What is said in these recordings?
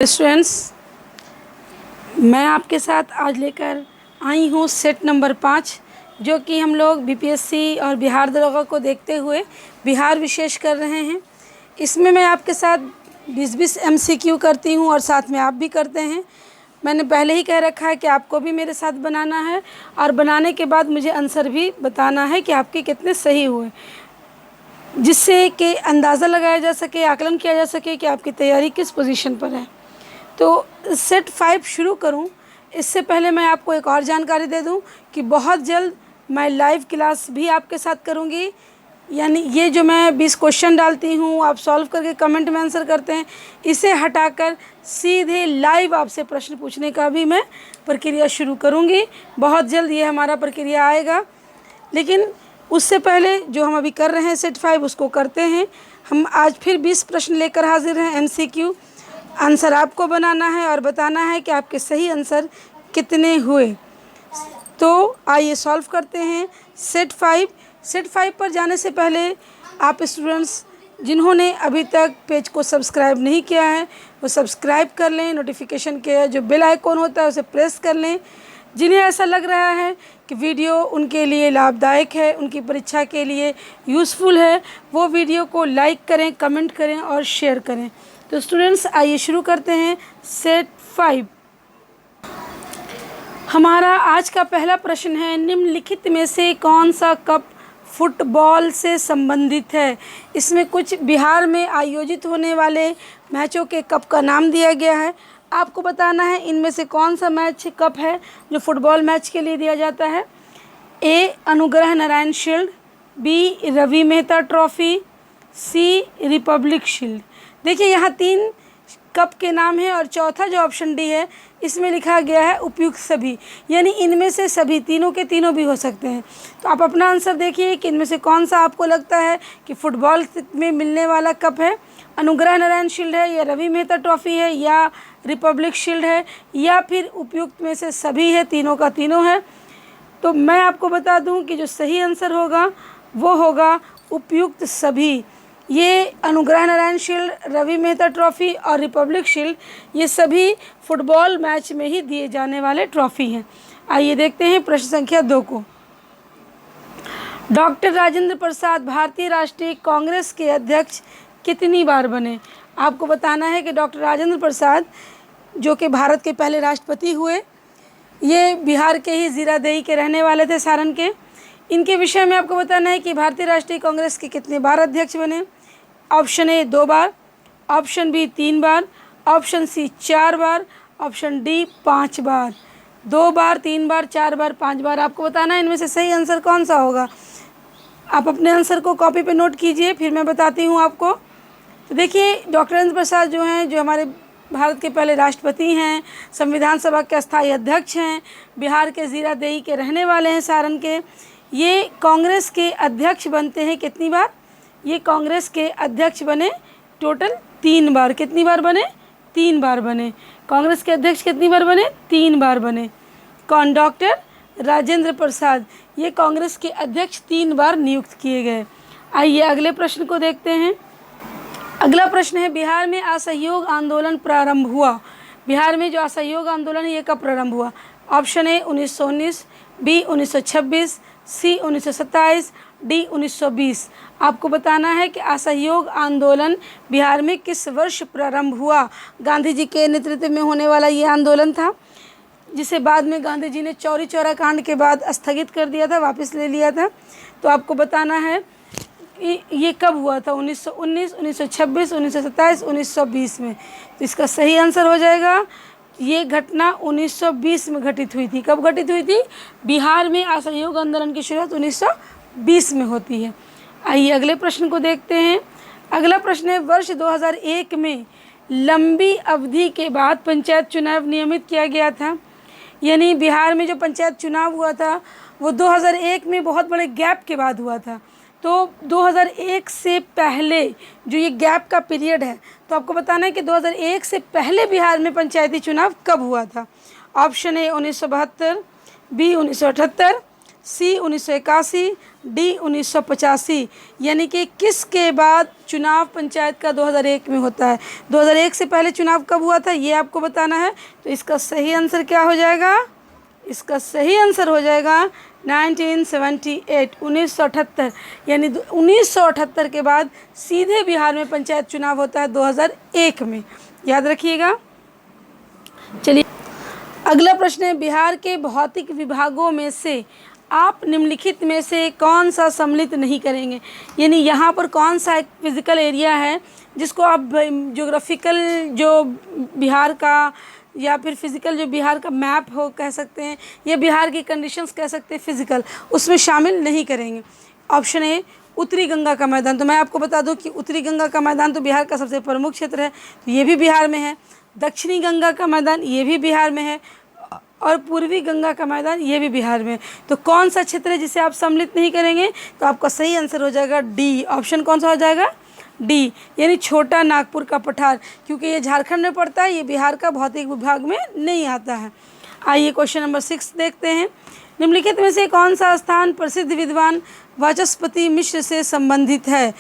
Students, मैं आपके साथ आज लेकर आई हूँ सेट नंबर 5, जो कि हम लोग बीपीएससी और बिहार दरोगा को देखते हुए बिहार विशेष कर रहे हैं। इसमें मैं आपके साथ 20-20 एमसीक्यू करती हूँ और साथ में आप भी करते हैं। मैंने पहले ही कह रखा है कि आपको भी मेरे साथ बनाना है और बनाने के बाद मुझे आंसर भी बताना है कि आपके कितने सही हुए, जिससे कि अंदाज़ा लगाया जा सके, आकलन किया जा सके कि आपकी तैयारी किस पोजीशन पर है। तो सेट 5 शुरू करूं, इससे पहले मैं आपको एक और जानकारी दे दूं कि बहुत जल्द मैं लाइव क्लास भी आपके साथ करूंगी। यानी ये जो मैं 20 क्वेश्चन डालती हूं, आप सॉल्व करके कमेंट में आंसर करते हैं, इसे हटाकर सीधे लाइव आपसे प्रश्न पूछने का भी मैं प्रक्रिया शुरू करूंगी। बहुत जल्द ये हमारा प्रक्रिया आएगा। लेकिन उससे पहले जो हम अभी कर रहे हैं सेट 5, उसको करते हैं। हम आज फिर 20 प्रश्न लेकर हाजिर हैं एमसीक्यू। आंसर आपको बनाना है और बताना है कि आपके सही आंसर कितने हुए। तो आइए सॉल्व करते हैं सेट 5। सेट 5 पर जाने से पहले आप स्टूडेंट्स जिन्होंने अभी तक पेज को सब्सक्राइब नहीं किया है, वो सब्सक्राइब कर लें। नोटिफिकेशन के जो बेल आइकॉन होता है उसे प्रेस कर लें। जिन्हें ऐसा लग रहा है कि वीडियो उनके लिए लाभदायक है, उनकी परीक्षा के लिए यूज़फुल है, वो वीडियो को लाइक करें, कमेंट करें और शेयर करें। तो स्टूडेंट्स आइए शुरू करते हैं सेट 5। हमारा आज का पहला प्रश्न है, निम्नलिखित में से कौन सा कप फुटबॉल से संबंधित है। इसमें कुछ बिहार में आयोजित होने वाले मैचों के कप का नाम दिया गया है। आपको बताना है इनमें से कौन सा मैच कप है जो फुटबॉल मैच के लिए दिया जाता है। A Anugrah Narayan shield, B Ravi Mehta trophy, C republic shield. देखिए यहाँ 3 कप के नाम है और चौथा जो ऑप्शन डी है इसमें लिखा गया है उपयुक्त सभी, यानी इनमें से सभी, तीनों के तीनों भी हो सकते हैं। तो आप अपना आंसर देखिए कि इनमें से कौन सा आपको लगता है कि फुटबॉल में मिलने वाला कप है। अनुग्रह नारायण शील्ड है, या रवि मेहता ट्रॉफी है, या रिपब्लिक शील्ड है, या फिर उपयुक्त में से सभी है, तीनों का तीनों है। तो मैं आपको बता दूं कि जो सही आंसर होगा वो होगा उपयुक्त सभी। ये अनुग्रह नारायण शील्ड, रवि मेहता ट्रॉफी और रिपब्लिक शील्ड, ये सभी फुटबॉल मैच में ही दिए जाने वाले ट्रॉफी हैं। आइए देखते हैं प्रश्न संख्या 2 को। डॉक्टर राजेंद्र प्रसाद भारतीय राष्ट्रीय कांग्रेस के अध्यक्ष कितनी बार बने। आपको बताना है कि डॉक्टर राजेंद्र प्रसाद जो कि भारत के पहले राष्ट्रपति हुए, ये बिहार के ही जीरादेई के रहने वाले थे, सारण के। इनके विषय में आपको बताना है कि भारतीय राष्ट्रीय कांग्रेस के कितने बार अध्यक्ष बने। ऑप्शन ए 2 बार, ऑप्शन बी 3 बार, ऑप्शन सी 4 बार, ऑप्शन डी 5 बार। 2 बार, 3 बार, 4 बार, 5 बार आपको बताना है इनमें से सही आंसर कौन सा होगा। आप अपने आंसर को कॉपी पे नोट कीजिए, फिर मैं बताती हूँ आपको। तो देखिए डॉक्टर राजेंद्र प्रसाद जो हैं, जो हमारे भारत के पहले राष्ट्रपति हैं, संविधान सभा के अस्थायी अध्यक्ष हैं, बिहार के जीरादेई के रहने वाले हैं, सारण के। ये कांग्रेस के अध्यक्ष बनते हैं कितनी बार। ये कांग्रेस के अध्यक्ष बने टोटल 3 बार। कितनी बार बने? 3 बार बने। कांग्रेस के अध्यक्ष कितनी बार बने? 3 बार बने। कौन? डॉक्टर राजेंद्र प्रसाद, ये कांग्रेस के अध्यक्ष 3 बार नियुक्त किए गए। आइए अगले प्रश्न को देखते हैं। अगला प्रश्न है, बिहार में असहयोग आंदोलन प्रारंभ हुआ। बिहार में जो असहयोग आंदोलन है ये कब प्रारंभ हुआ। Option A 1919, B 1926, C 1927, D 1920। आपको बताना है कि असहयोग आंदोलन बिहार में किस वर्ष प्रारंभ हुआ। गांधी जी के नेतृत्व में होने वाला ये आंदोलन था, जिसे बाद में गांधी जी ने चौरी चौरा कांड के बाद स्थगित कर दिया था, वापस ले लिया था। तो आपको बताना है ये कब हुआ था, 1919, 1926, 1927, 1920 में। तो इसका सही आंसर हो जाएगा, ये घटना 1920 में घटित हुई थी। कब घटित हुई थी? बिहार में असहयोग आंदोलन की शुरुआत 1920 में होती है। आइए अगले प्रश्न को देखते हैं। अगला प्रश्न है, वर्ष 2001 में लंबी अवधि के बाद पंचायत चुनाव नियमित किया गया था। यानी बिहार में जो पंचायत चुनाव हुआ था वो 2001 में बहुत बड़े गैप के बाद हुआ था। तो 2001 से पहले जो ये गैप का पीरियड है, तो आपको बताना है कि 2001 से पहले बिहार में पंचायती चुनाव कब हुआ था। Option A 1972, B 1978, C 1981, D 1985। यानी कि किसके बाद चुनाव पंचायत का 2001 में होता है? 2001 से पहले चुनाव कब हुआ था ये आपको बताना है। तो इसका सही आंसर क्या हो जाएगा? इसका सही आंसर हो जाएगा 1978, 1978। यानी 1978 के बाद सीधे बिहार में पंचायत चुनाव होता है 2001 में, याद रखिएगा। चलिए अगला प्रश्न है, बिहार के भौतिक विभागों में से आप निम्नलिखित में से कौन सा सम्मिलित नहीं करेंगे? यानी यहाँ पर कौन सा एक फिजिकल एरिया है जिसको आप ज्योग्राफिकल जो बिहार का या फिर फिज़िकल जो बिहार का मैप हो कह सकते हैं, या बिहार की कंडीशंस कह सकते हैं फिज़िकल, उसमें शामिल नहीं करेंगे। ऑप्शन ए उत्तरी गंगा का मैदान। तो मैं आपको बता दूं कि उत्तरी गंगा का मैदान तो बिहार का सबसे प्रमुख क्षेत्र है, तो ये भी बिहार में है। दक्षिणी गंगा का मैदान ये भी बिहार में है, और पूर्वी गंगा का मैदान ये भी बिहार में। तो कौन सा क्षेत्र है जिसे आप सम्मिलित नहीं करेंगे? तो आपका सही आंसर हो जाएगा डी। ऑप्शन कौन सा हो जाएगा? डी, यानी छोटा नागपुर का पठार, क्योंकि ये झारखंड में पड़ता है, ये बिहार का भौतिक विभाग में नहीं आता है। आइए क्वेश्चन नंबर 6 देखते हैं। निम्नलिखित में से कौन सा स्थान प्रसिद्ध विद्वान वाचस्पति मिश्र से संबंधित है?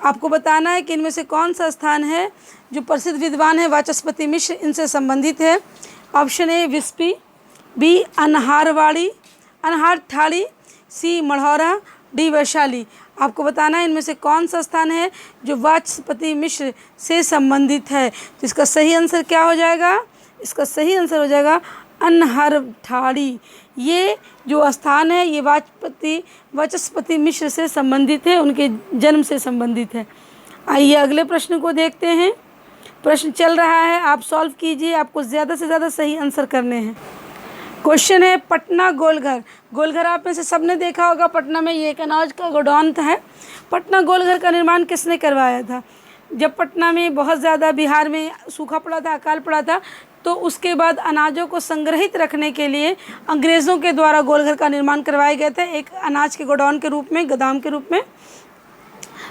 आपको बताना है कि इनमें से कौन सा स्थान है जो प्रसिद्ध विद्वान है वाचस्पति मिश्र इनसे संबंधित है। ऑप्शन ए विस्पी, बी अनहारवाड़ी, अनहारठाड़ी, सी मढ़ौरा, डी वैशाली। आपको बताना है इनमें से कौन सा स्थान है जो वाचस्पति मिश्र से संबंधित है। तो इसका सही आंसर क्या हो जाएगा? इसका सही आंसर हो जाएगा अनहरठाड़ी। ये जो स्थान है ये वाचस्पति मिश्र से संबंधित है, उनके जन्म से संबंधित है। आइए अगले प्रश्न को देखते हैं। प्रश्न चल रहा है, आप सॉल्व कीजिए, आपको ज़्यादा से ज़्यादा सही आंसर करने हैं। क्वेश्चन है पटना गोलघर। गोलघर आप में से सबने देखा होगा, पटना में ये एक अनाज का गोडाउन है। पटना गोलघर का निर्माण किसने करवाया था? जब पटना में बहुत ज़्यादा बिहार में सूखा पड़ा था, अकाल पड़ा था, तो उसके बाद अनाजों को संग्रहित रखने के लिए अंग्रेज़ों के द्वारा गोलघर का निर्माण करवाया गया था, एक अनाज के गोडाउन के रूप में, गोदाम के रूप में।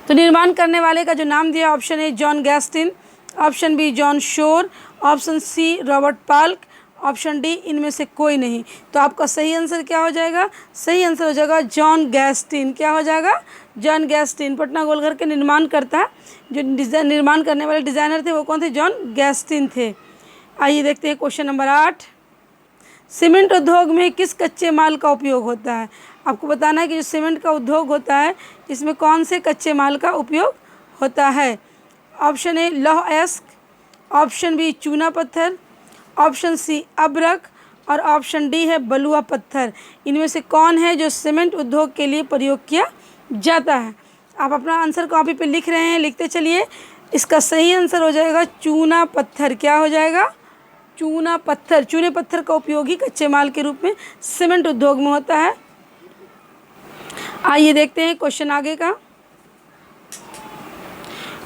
तो निर्माण करने वाले का जो नाम दिया, option A John Garstin, option B John Shore, option C Robert Palk, option D इनमें से कोई नहीं। तो आपका सही आंसर क्या हो जाएगा? सही आंसर हो जाएगा जॉन गैस्टिन। क्या हो जाएगा? जॉन गैस्टिन। पटना गोलघर के निर्माण करता है, जो निर्माण करने वाले डिज़ाइनर थे वो कौन थे? जॉन गैस्टिन थे। आइए देखते हैं क्वेश्चन नंबर 8। सीमेंट उद्योग में किस कच्चे माल का उपयोग होता है? आपको बताना है कि जो सीमेंट का उद्योग होता है इसमें कौन से कच्चे माल का उपयोग होता है। ऑप्शन ए लौह अयस्क, ऑप्शन बी चूना पत्थर, ऑप्शन सी अब्रक, और ऑप्शन डी है बलुआ पत्थर। इनमें से कौन है जो सीमेंट उद्योग के लिए प्रयोग किया जाता है? आप अपना आंसर कॉपी पे लिख रहे हैं, लिखते चलिए। इसका सही आंसर हो जाएगा चूना पत्थर। क्या हो जाएगा? चूना पत्थर। चूने पत्थर का उपयोग ही कच्चे माल के रूप में सीमेंट उद्योग में होता है। आइए देखते हैं क्वेश्चन आगे का।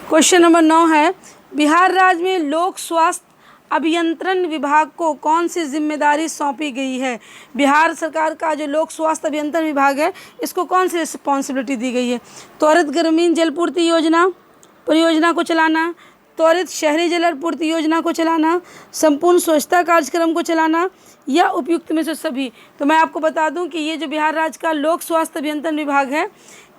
क्वेश्चन नंबर 9 है, बिहार राज्य में लोक स्वास्थ्य अभियंत्रण विभाग को कौन सी जिम्मेदारी सौंपी गई है? बिहार सरकार का जो लोक स्वास्थ्य अभियंत्रण विभाग है इसको कौन सी रिस्पॉन्सिबिलिटी दी गई है? त्वरित ग्रामीण जलपूर्ति योजना परियोजना को चलाना, त्वरित शहरी जल आपूर्ति योजना को चलाना, संपूर्ण स्वच्छता कार्यक्रम को चलाना, या उपयुक्त में से सभी। तो मैं आपको बता दूं कि ये जो बिहार राज्य का लोक स्वास्थ्य अभियंत्रण विभाग है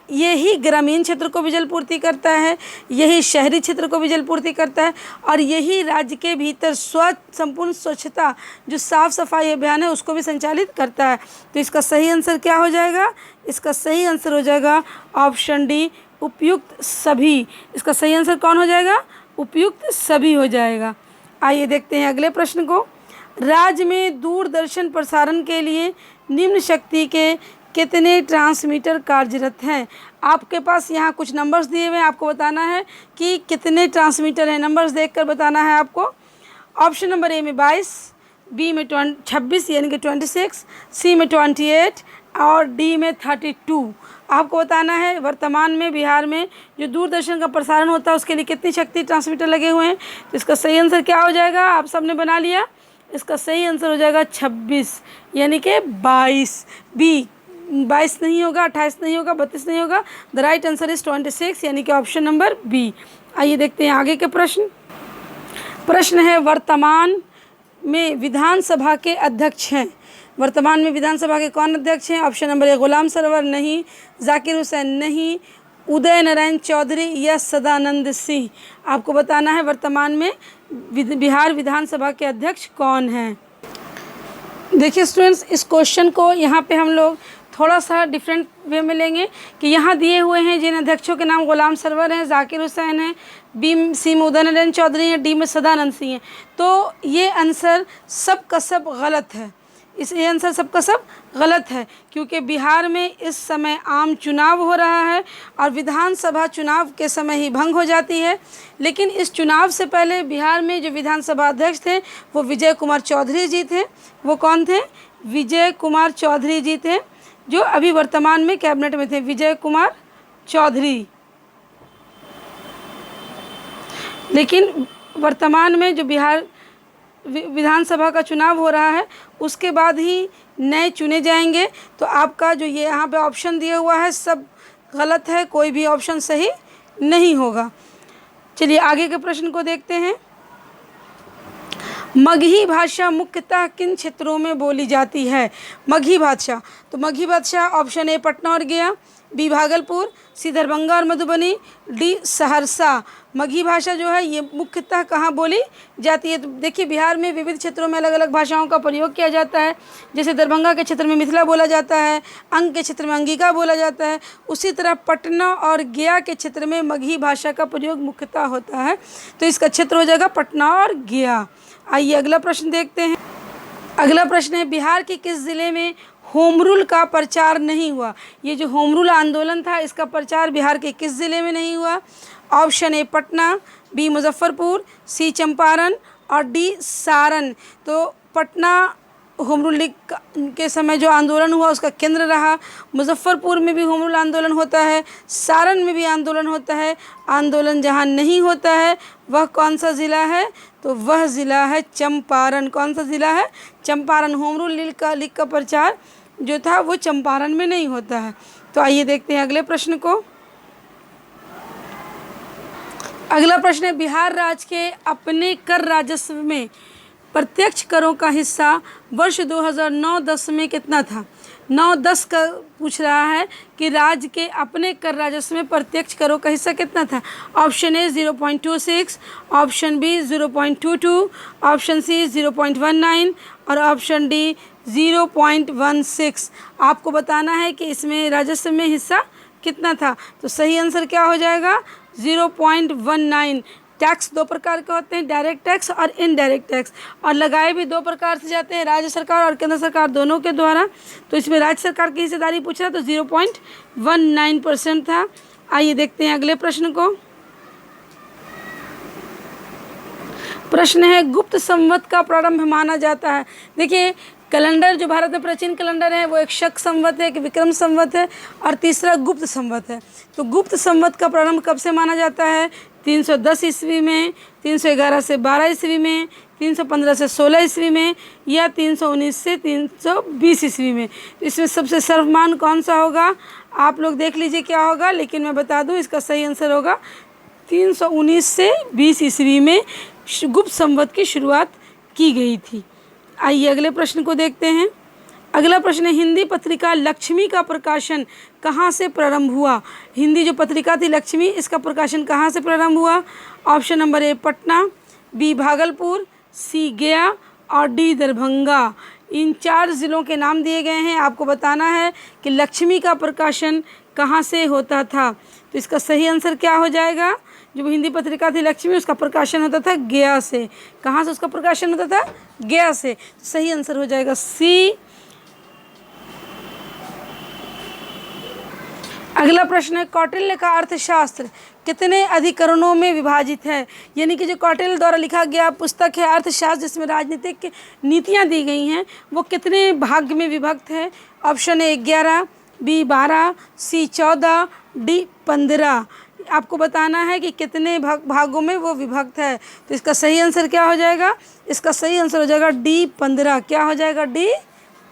यही ग्रामीण क्षेत्र को भी जलपूर्ति करता है, यही शहरी क्षेत्र को भी जलपूर्ति करता है, और यही राज्य के भीतर संपूर्ण स्वच्छता जो साफ़ सफाई अभियान है उसको भी संचालित करता है। तो इसका सही आंसर क्या हो जाएगा? इसका सही आंसर हो जाएगा ऑप्शन डी उपयुक्त सभी। इसका सही आंसर कौन हो जाएगा? उपयुक्त सभी हो जाएगा। आइए देखते हैं अगले प्रश्न को। राज्य में दूरदर्शन प्रसारण के लिए निम्न शक्ति के कितने ट्रांसमीटर कार्यरत हैं? आपके पास यहाँ कुछ नंबर्स दिए हुए हैं, आपको बताना है कि कितने ट्रांसमीटर हैं। नंबर्स देखकर बताना है आपको। ऑप्शन नंबर ए में 22, बी में 26 यानी कि 26, सी में 28 और डी में 32। आपको बताना है वर्तमान में बिहार में जो दूरदर्शन का प्रसारण होता है उसके लिए कितनी शक्ति ट्रांसमीटर लगे हुए हैं। तो इसका सही आंसर क्या हो जाएगा? आप सबने बना लिया। इसका सही आंसर हो जाएगा 26 यानी कि 22। बी 22 नहीं होगा, 28 नहीं होगा, 32 नहीं होगा। द राइट आंसर इज 26 यानी कि ऑप्शन नंबर बी। आइए देखते हैं आगे के प्रश्न। प्रश्न है वर्तमान में विधानसभा के अध्यक्ष हैं? वर्तमान में विधानसभा के कौन अध्यक्ष हैं? Option number A Ghulam Sarwar नहीं, जाकिर हुसैन नहीं, उदय नारायण चौधरी या सदानंद सिंह। आपको बताना है वर्तमान में बिहार विधानसभा के अध्यक्ष कौन हैं। देखिए स्टूडेंट्स, इस क्वेश्चन को यहाँ पे हम लोग थोड़ा सा डिफरेंट वे में लेंगे कि यहाँ दिए हुए हैं जिन अध्यक्षों के नाम गुलाम सरवर हैं, जाकिर हुसैन हैं, बी सी में उदय नारायण चौधरी हैं, डी में सदानंद सिंह हैं। तो ये आंसर सब का सब गलत है। ये आंसर सबका सब गलत है क्योंकि बिहार में इस समय आम चुनाव हो रहा है और विधानसभा चुनाव के समय ही भंग हो जाती है। लेकिन इस चुनाव से पहले बिहार में जो विधानसभा अध्यक्ष थे वो विजय कुमार चौधरी जी थे। वो कौन थे? विजय कुमार चौधरी जी थे, जो अभी वर्तमान में कैबिनेट में थे। विजय कुमार चौधरी। लेकिन वर्तमान में जो बिहार विधानसभा का चुनाव हो रहा है उसके बाद ही नए चुने जाएंगे। तो आपका जो ये यहाँ पे ऑप्शन दिया हुआ है सब गलत है, कोई भी ऑप्शन सही नहीं होगा। चलिए आगे के प्रश्न को देखते हैं। मगही भाषा मुख्यतः किन क्षेत्रों में बोली जाती है? मगही भाषा, तो मगही भाषा ऑप्शन ए पटना और गया, बी भागलपुर, सी दरभंगा और मधुबनी, डी सहरसा। मगही भाषा जो है ये मुख्यतः कहाँ बोली जाती है? तो देखिए बिहार में विविध क्षेत्रों में अलग अलग भाषाओं का प्रयोग किया जाता है। जैसे दरभंगा के क्षेत्र में मिथिला बोला जाता है, अंग के क्षेत्र में अंगिका बोला जाता है। उसी तरह पटना और गया के क्षेत्र में मगही भाषा का प्रयोग मुख्यतः होता है। तो इसका क्षेत्र हो जाएगा पटना और गया। आइए अगला प्रश्न देखते हैं। अगला प्रश्न है, बिहार के किस ज़िले में होम रूल का प्रचार नहीं हुआ? ये जो होम रूल आंदोलन था इसका प्रचार बिहार के किस ज़िले में नहीं हुआ? Option A Patna, B Muzaffarpur, C Champaran और डी सारण। तो पटना होम रूल के समय जो आंदोलन हुआ उसका केंद्र रहा। मुजफ्फरपुर में भी होम रूल आंदोलन होता है, सारण में भी आंदोलन होता है। आंदोलन जहाँ नहीं होता है वह कौन सा ज़िला है? तो वह ज़िला है चंपारण। कौन सा ज़िला है? चंपारण। होम रूल लीग का प्रचार जो था वो चंपारण में नहीं होता है। तो आइए देखते हैं अगले प्रश्न को। अगला प्रश्न है, बिहार राज्य के अपने कर राजस्व में प्रत्यक्ष करों का हिस्सा वर्ष 2009-10 में कितना था? 9-10 का पूछ रहा है कि राज्य के अपने कर राजस्व में प्रत्यक्ष करों का हिस्सा कितना था? Option A 0.26, option B 0.22, option C 0.19 और ऑप्शन डी 0.16। आपको बताना है कि इसमें राजस्व में हिस्सा कितना था। तो सही आंसर क्या हो जाएगा? 0.19। टैक्स दो प्रकार के होते हैं, डायरेक्ट टैक्स और इनडायरेक्ट टैक्स, और लगाए भी दो प्रकार से जाते हैं, राज्य सरकार और केंद्र सरकार दोनों के द्वारा। तो इसमें राज्य सरकार की हिस्सेदारी पूछ रहा है तो 0.19% था। आइए देखते हैं अगले प्रश्न को। प्रश्न है, गुप्त संवत का प्रारंभ माना जाता है। देखिए कैलेंडर जो भारत में प्राचीन कैलेंडर है वो एक शक संवत है, एक विक्रम संवत है और तीसरा गुप्त संवत है। तो गुप्त संवत का प्रारंभ कब से माना जाता है? 310 ईस्वी में, 311 से 12 ईस्वी में, 315 से 16 ईस्वी में या 319 से 320 ईस्वी में। इसमें सबसे सर्वमान कौन सा होगा? आप लोग देख लीजिए क्या होगा, लेकिन मैं बता दूं इसका सही आंसर होगा 319 से 20 ईस्वी में गुप्त संवत की शुरुआत की गई थी। आइए अगले प्रश्न को देखते हैं। अगला प्रश्न है, हिंदी पत्रिका लक्ष्मी का प्रकाशन कहाँ से प्रारंभ हुआ? हिंदी जो पत्रिका थी लक्ष्मी, इसका प्रकाशन कहाँ से प्रारंभ हुआ? Option number A Patna, B Bhagalpur, C Gaya और डी दरभंगा। इन 4 ज़िलों के नाम दिए गए हैं। आपको बताना है कि लक्ष्मी का प्रकाशन कहाँ से होता था। तो इसका सही आंसर क्या हो जाएगा? जो हिंदी पत्रिका थी लक्ष्मी उसका प्रकाशन होता था गया से। कहाँ से उसका प्रकाशन होता था? गया से। तो सही आंसर हो जाएगा सी। अगला प्रश्न है, कौटिल्य का अर्थशास्त्र कितने अधिकरणों में विभाजित है? यानी कि जो कौटिल्य द्वारा लिखा गया पुस्तक है अर्थशास्त्र जिसमें राजनीतिक नीतियाँ दी गई हैं वो कितने भाग में विभक्त है? Option A 11, B 12, C 14, D 15। आपको बताना है कि कितने भागों में वो विभक्त है। तो इसका सही आंसर क्या हो जाएगा? इसका सही आंसर हो जाएगा डी 15। क्या हो जाएगा? डी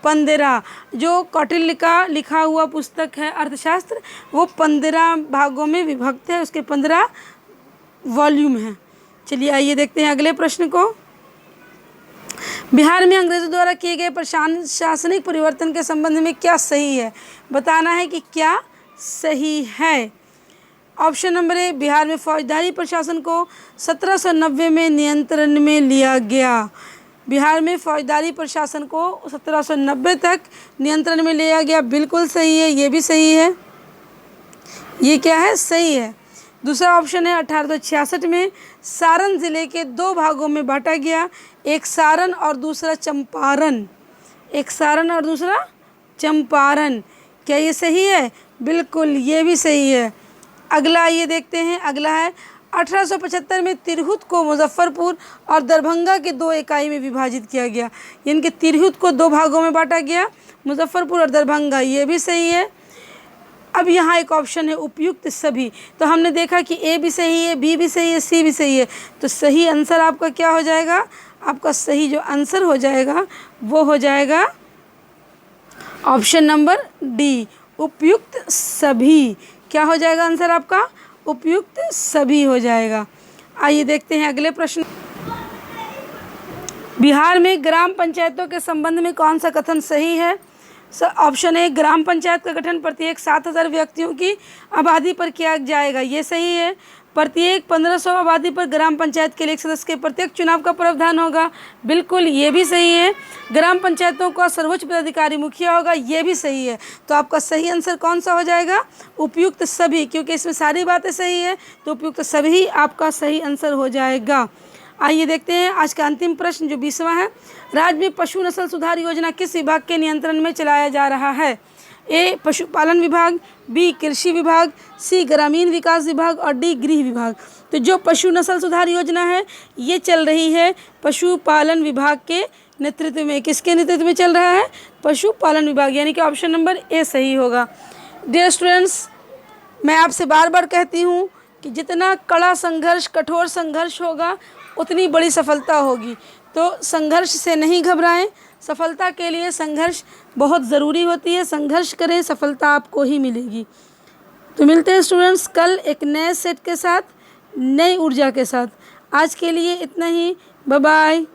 15। जो कौटिल्य का लिखा हुआ पुस्तक है अर्थशास्त्र वो 15 भागों में विभक्त है, उसके 15 वॉल्यूम हैं। चलिए आइए देखते हैं अगले प्रश्न को। बिहार में अंग्रेजों द्वारा किए गए प्रशासनिक परिवर्तन के संबंध में क्या सही है, बताना है कि क्या सही है। ऑप्शन नंबर ए, बिहार में फौजदारी प्रशासन को 1790 में नियंत्रण में लिया गया। बिहार में फौजदारी प्रशासन को 1790 तक नियंत्रण में लिया गया, बिल्कुल सही है, ये भी सही है, ये क्या है, सही है। दूसरा ऑप्शन है 1866 में सारण जिले के 2 भागों में बांटा गया, एक सारण और दूसरा चंपारण, एक सारण और दूसरा चंपारण, क्या ये सही है, बिल्कुल ये भी सही है। अगला ये देखते हैं, अगला है 1875 में तिरहुत को मुजफ्फरपुर और दरभंगा के 2 इकाई में विभाजित किया गया, यानी कि तिरहुत को 2 भागों में बांटा गया, मुजफ्फरपुर और दरभंगा, ये भी सही है। अब यहाँ एक ऑप्शन है उपयुक्त सभी, तो हमने देखा कि ए भी सही है, बी भी सही है, सी भी सही है, तो सही आंसर आपका क्या हो जाएगा, आपका सही जो आंसर हो जाएगा वो हो जाएगा ऑप्शन नंबर डी, उपयुक्त सभी। क्या हो जाएगा आंसर आपका, उपयुक्त सभी हो जाएगा। आइए देखते हैं अगले प्रश्न। बिहार में ग्राम पंचायतों के संबंध में कौन सा कथन सही है। ऑप्शन ए, ग्राम पंचायत का गठन प्रत्येक 7000 व्यक्तियों की आबादी पर किया जाएगा, ये सही है। प्रत्येक 1500 आबादी पर ग्राम पंचायत के लिए एक सदस्य के प्रत्येक चुनाव का प्रावधान होगा, बिल्कुल ये भी सही है। ग्राम पंचायतों का सर्वोच्च पदाधिकारी मुखिया होगा, ये भी सही है। तो आपका सही आंसर कौन सा हो जाएगा, उपयुक्त सभी, क्योंकि इसमें सारी बातें सही है, तो उपयुक्त सभी आपका सही आंसर हो जाएगा। आइए देखते हैं आज का अंतिम प्रश्न जो 20वां है। राज्य में पशु नस्ल सुधार योजना किस विभाग के नियंत्रण में चलाया जा रहा है। ए, पशुपालन विभाग, बी, कृषि विभाग, सी, ग्रामीण विकास विभाग और डी, गृह विभाग। तो जो पशु नस्ल सुधार योजना है ये चल रही है पशुपालन विभाग के नेतृत्व में। किसके नेतृत्व में चल रहा है, पशुपालन विभाग, यानी कि ऑप्शन नंबर ए सही होगा। डियर स्टूडेंट्स, मैं आपसे बार बार कहती हूँ कि जितना कड़ा संघर्ष, कठोर संघर्ष होगा उतनी बड़ी सफलता होगी, तो संघर्ष से नहीं घबराएं। सफलता के लिए संघर्ष बहुत ज़रूरी होती है, संघर्ष करें, सफलता आपको ही मिलेगी। तो मिलते हैं स्टूडेंट्स कल एक नए सेट के साथ, नई ऊर्जा के साथ। आज के लिए इतना ही, बाय बाय।